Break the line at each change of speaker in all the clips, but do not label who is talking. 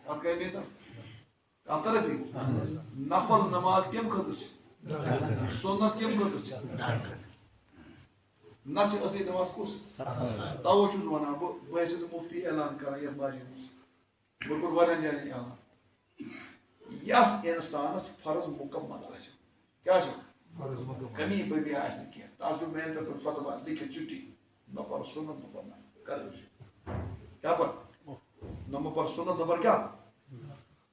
ات کئی بیتر کم طرف نفل نماز کم خطر سنت کم خطر نت اصلی نماز کس توے چھس ونان بہ مفتی اعلان کران یتھ مسجد مز بہ کور واریاہن جاین اعلان یس انسانس فرض مکمل آسہِ کیا کمی بمی آسہِ نہٕ کینٛہہ تس چھُ محنت کر فتوا لکھت چٹھی نہ پر سنت نہ پر کر کیا پر نہ پر سنت نہ پر کیا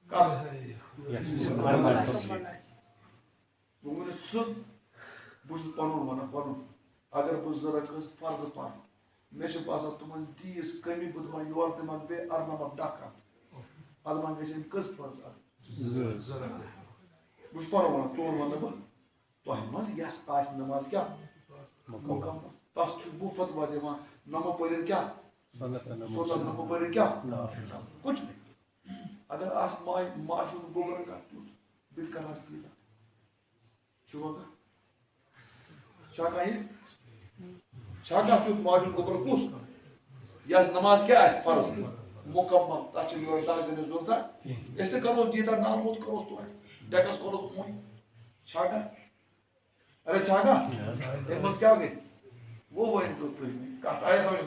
کس ژٕ بہٕ چھُس پنُن ونان پنُن اگر بہٕ زٕ رکعت فرض پرٕ مےٚ چھُ باسان تِمن تیٖژ کمی بہٕ دپان یورٕ دِمکھ بیٚیہِ ارنمتھ ڈکھا ادٕ وۄنۍ گژھِ أمۍ کٔژ فرض بہٕ چھُس پنُن ونان تور ونہٕ بہٕ تۄہہِ منٛز یس آسہِ نماز کیٛاہ مکمل تس چھُس بہٕ فتوا دِوان نمو پٔرِتھ کیٛاہ سنت نمو پٔرِتھ کیٛاہ کچھ نہیں اگر آسہِ ماجوٗن گوبرن کانٛہہ تیُتھ بہٕ تہِ کرہس تیٖژاہ چھُوا کانٛہہ چھا کانٛہہ یہِ چھا کانٛہہ تیُتھ ماجوٗن گوبر کُس یتھ نماز کیٛاہ آسہِ فرض مکمل تتھ چھنہٕ یورٕ ڈکھ دِنٕچ ضروٗرت أسۍ تہِ کرہوس دیٖدار نالموت کرہوس توتہِ ڈیکس کھولوس موٚنۍ چھا کانٛہہ ارے چھا کانٛہہ امہِ منٛز کیٛاہ گژھِ وۄنۍ کتھ آیا سمجھ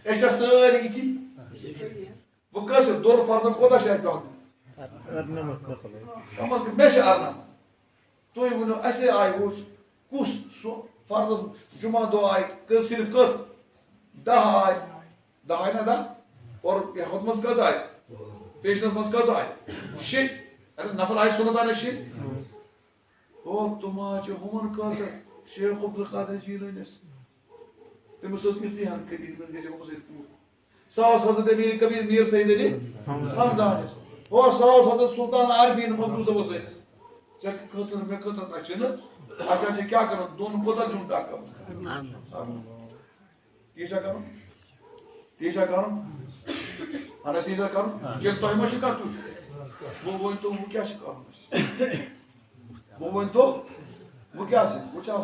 أسۍ چھا سٲری یِتھی وۄنۍ کٲنٛسہِ دوٚر فرضن کوتاہ چھُ اَسہِ ڈکھ کم از کم مےٚ چھِ ارنمتھ تُہۍ ؤنِو اَسے آیہِ کُس سُہ فرضس جمعہ دۄہ آیہِ صرف کٔژ 10 آیہِ 10 آیہِ نا 10 اور ہُتھ منٛز کٔژ آیہِ پیشنس منٛز کٔژ آیہِ 6 ارے نفل آیہِ سنت آیہِ 6 او تِم حظ چھِ ہُمن خٲطرٕ شیخ عبدالقادر جیلانیس تٔمِس ٲس یِژٕے ہن کٔمی تٔمِس گژھِ ہُمو سۭتۍ پوٗرٕ ساس حضرت امیر کبیر میر سعید علی ہمدانِس او ساس حضرت سلطان عارفین مخدوٗم صٲبس سٲنِس ژےٚ خٲطرٕ مےٚ خٲطرٕ نہ چھِنہٕ اَسہِ حظ چھِ کیٛاہ کرُن دۄن کوتاہ دیُن ڈکھ تی چھا کرُن اَہن تی چھا کرُن ییٚلہِ تۄہہِ ما چھُ کانٛہہ تیُتھ وۄنۍ ؤنۍتو وۄنۍ کیٛاہ چھُ کرُن اَسہِ وۄنۍ ؤنۍتو وۄنۍ کیٛاہ چھِ وۄنۍ چھا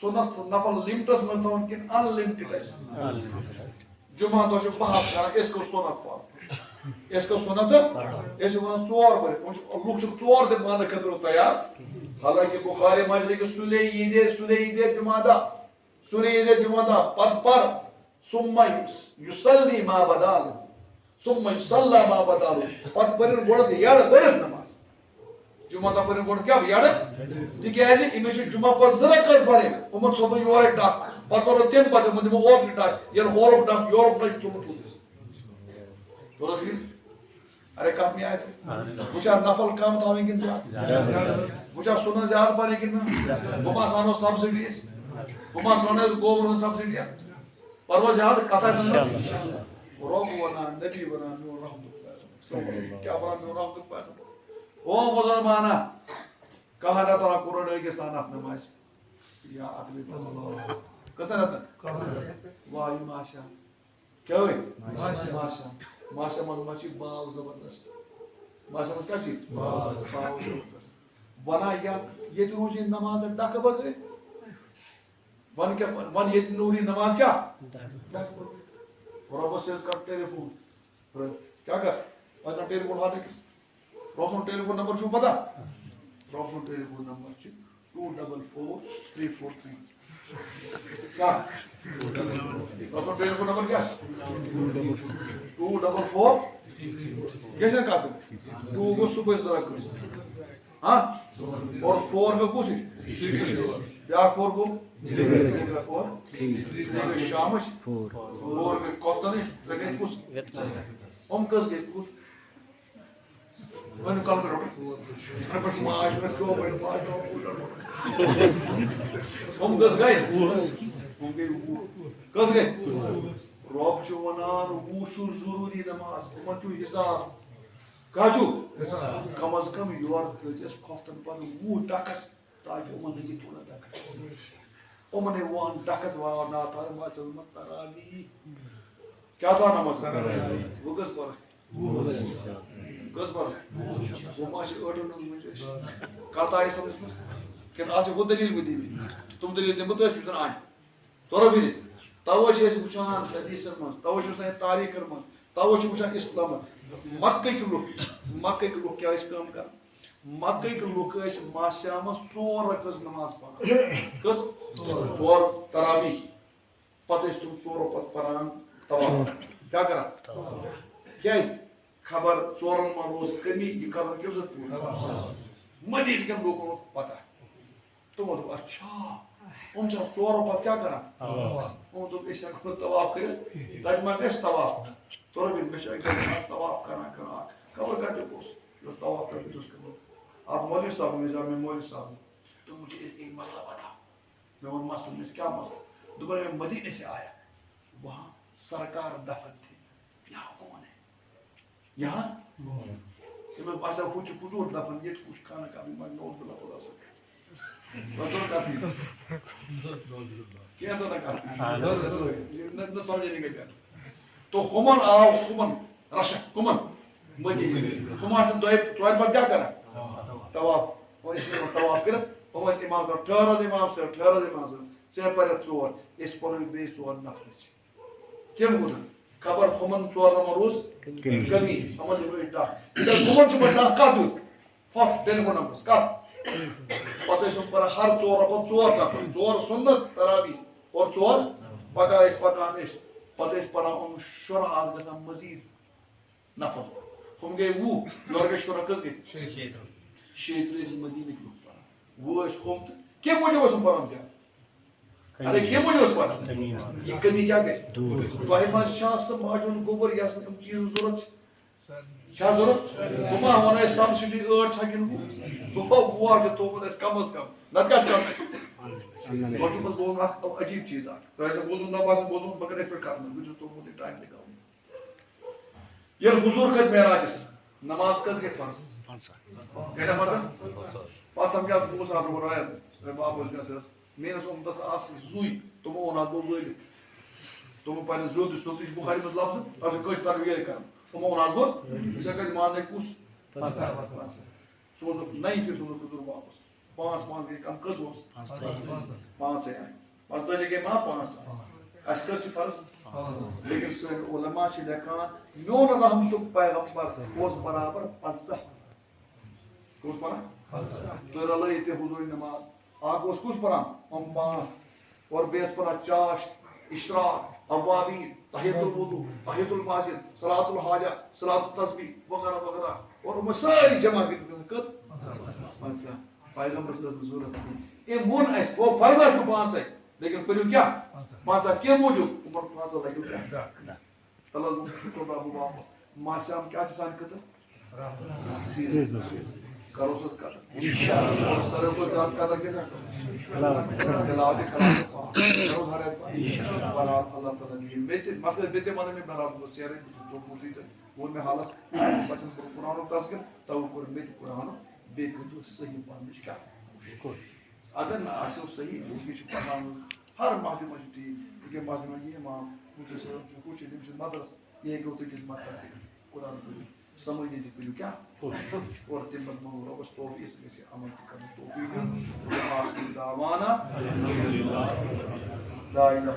سنت نفل لِمٹس منٛز تھاوُن کِنہٕ ان لِمٹِڈ اَسہِ جمعہ دۄہ چھُ بحث کران أسۍ کٔر سنت پَرُن أسۍ کٔر سنت أسۍ چھِ ونان 4 پٔرِتھ لُکھ چھِ 4 تہِ پانہٕ خٲطرٕ تیار حالانکہ بخاری منٛز لیکھِتھ سُلے عیٖدے جمعہ دۄہ پتہٕ پر ثم یُصلی ما بدا لہُ ثم یُصلی ما بدا لہُ پتہٕ پٔرِن گۄڈٕ یڑٕ پٔرِتھ نماز جمعہ دۄہ پٔرِن گۄڈٕ کیٛاہ یڑٕ تِکیٛازِ أمِس چھِ جمعہ پتہٕ 2 رکعت پرٕنۍ یِمن ژھوٚپُن یورے ڈکھ پتہٕ کرو تمہِ پتہٕ یِمن دِمو اوترٕ ڈکھ ییٚلہِ ہورُک ڈکھ یورُک ڈکھ تُلمُت توٚرُا فِکرِ ارے کتھ مےٚ آیہِ بہٕ چھا نفل کم تھاوٕنۍ کِنہٕ زیادٕ بہٕ چھا سنت زیادٕ پرٕنۍ کِنہٕ نہ بہٕ ما سانو سبسڈی أسۍ بہٕ ما سانو گوبرن ہٕنٛز سبسڈی پروا زیادٕ کتھ آسہِ رۄب ونان نبی ونان میون رحمتُک پیغمبر کیٛاہ ونان میون رحمتُک پیغمبر او مسلمانا کہاں رہتا رہا قرآن ٲکِستان اتھ نمازِ یا اگلی کٔژن رٮ۪تن واے ماشا کیٛاہ ٲے ماشا منٛز ما چھِ باو زبردست ماشا منٛز کیٛاہ چھِ باو زبردست ونان ییٚتہِ روٗز یہِ نماز ڈکھٕ بغٲر ون کیٛاہ ون ییٚتہِ روٗز یہِ نماز کیٛاہ رۄبس سۭتۍ کر ٹیلیفون کیٛاہ کر وۄنۍ کر ٹیلیفون ہر أکِس رۄب سُنٛد ٹیلیفون نمبر چھُو پتہ رۄب سُنٛد ٹیلیفون نمبر چھُ 244343 کیٛاہ رۄب سُنٛد ٹیلیفون نمبر کیٛاہ 244 کیٛاہ چھِ کتھ 2 گوٚو صُبحٲے 2 ہاں اور 4 گوٚو کُس ہِش بیٛاکھ 4 گوٚو شامٕچ 4 گٔے کۄفتنٕچ 3 گٔے کُس یِم کٔژ گٔے کُس ؤنِو کلکُلیٹر ماج مےٚ چوبٲڑۍ ماج یِم کٔژ گٔے یِم گٔے 20 کٔژ گٔے رۄب چھُ ونان 20 چھُ ضروٗری نماز یِمن چھُ حساب کیٛاہ چھُ کم از کم یورٕ تھٲیزٮ۪س کھۄفتن پنٕنۍ 20 ڈکس تاکہِ یِمن نہٕ یہِ تھوڑا ڈکس یِمنے وَن ڈکس واو ناتھار ماسل مت تراوی کیٛاہ تھاو نماز وۄنۍ کٔژ پرکھ کٔژ پرکھ وۄنۍ ما چھِ ٲٹھن ہٕنٛز کتھ آیہِ سمجھ منٛز کِنہٕ اتھ چھِ ہُہ دلیٖل ودیٖل تِم دلیٖل دِمہٕ بہٕ تٔتھۍ وٕچھن آیہِ توٚرا فِکرِ توے چھِ أسۍ وٕچھان حدیٖثن منٛز توے چھِ أسۍ تاریٖخن منٛز توے چھ وچھان اسلام مکہ کے لوگ کیا کام کر مکہ کے لوگ ماسیامس 4 رکعت نماز پڑھان کس 4 تراویح پتہ تم 4 پتہ پڑھان طواف کیا کران کیا خبر 4 من روز کمی یہ خبر کیوں ضرورت پوری مدینہ کے لوگوں کو پتہ تمو دوپ اچھا ہم 4 پتہ کیا کران ہم دوپ اس کو طواف کر تج ما گژھِ طواف تو بھی میں طواف کران خبر کتہ پوس یہ طواف کر دوس کرو آپ مولوی صاحب میں مولوی صاحب تو مجھے ایک مسئلہ بتا میں وہ مسئلہ میں کیا مسئلہ دوبارہ میں مدینے سے آیا وہاں سرکار دفن تھے یہاں کون ہے یہاں میں باسا کچھ حضور دفن یہ کچھ کھانا کا بھی میں نوز بلا خدا سے بدر کرتی کیا تو نہ کرتی نہ سمجھے نہیں گیا تو خمن آو خمن رشک خمن مدینے خمن دوئے چوائد بعد کیا کرا طواف اور اس میں طواف کر اور اس امام صاحب ٹھہرا امام صاحب سے پر 4 اس پر بھی 4 نفل کیم گوت خبر خمن 4 نمبر روز کمی سمجھ لو اٹا اگر خمن چھ بڑا کا دو فق ٹیلیفون نمبر کا پتہ سم پر ہر 4 پر 4 نفل 4 سنت تراویح اور 4 پکان اس پتہ اس پر ہم شرع از گژھان مزید نفل ہم گئے وہ لڑکے شرع کس گئے شیخ ریز مدینہ کی پڑھا وہ اس قوم کیا مجھے وہ پڑھا کیا ارے کیا مجھے اس پڑھا یہ کمی کیا گئے تو ہے ماں شاہ سے ماجون گوبر یا سے چیز ضرورت شاہ ضرورت وہ ہمارا سبسڈی 8 چھکن وہ وہ کہ تو اس کم از کم نہ کیا کرنا ہے وہ بولنا عجیب چیز ہے تو ایسا بولوں نہ بس بولوں بغیر پر کرنا مجھے تو مجھے ٹائم لگاؤں یہ حضور کا معراج نماز کس کے فرض کیا فرض پاس ہم کیا وہ صاحب ہو رہا ہے باب اس کا میرے سو دس آس زوئی تو وہ نہ دو ویل تو وہ پہلے زود سوچ بخاری میں لفظ اور کوئی تربیت کر وہ نہ دو اسے کہ مان نے کچھ سو نہیں کہ سو حضور واپس 5 کے کم کس وس 5 ہے 5 بجے کے ماں 5 اس کا فرض لیکن علماء سے دیکھا میون رحمت پیغمبر وہ برابر 50 کچھ پڑھا تو رلے تے حضور نماز آگ اس کچھ پڑھا ہم 5 اور بیس پڑھا چاش اشراق اوابین تحیت الوضو تحیت المسجد صلاۃ الحاجہ صلاۃ التسبیح وغیرہ وغیرہ اور وہ ساری جمع کی کس 5 پیغمبر صلی اللہ علیہ وسلم یہ مون اس وہ فرض ہے 5 ہے لیکن پھر کیا 5 کے موجود عمر 5 لگے کیا اللہ تو ابو واپس ماشام کیا سان کت کرو سس کر انشاءاللہ سر کو ذات کا لگے نا چلا کے کرو ہر انشاءاللہ اللہ تعالی دی میت مسئلہ بیت من میں بلا کو چہرے تو موتی وہ میں حالت بچن قرآن تذکر تو کو میت قرآن بے کو صحیح پانش کا اگر نہ اسو صحیح یہ پڑھنا ہر ماضی مجھتی کہ ماضی میں یہ ماں مجھے سے کچھ دن مدرس یہ کہ تو کس مت قرآن کو سمجھنے کی کیا اور تمت مو ربس توفیق سے عمل کرنے توفیق دعوانا لا الہ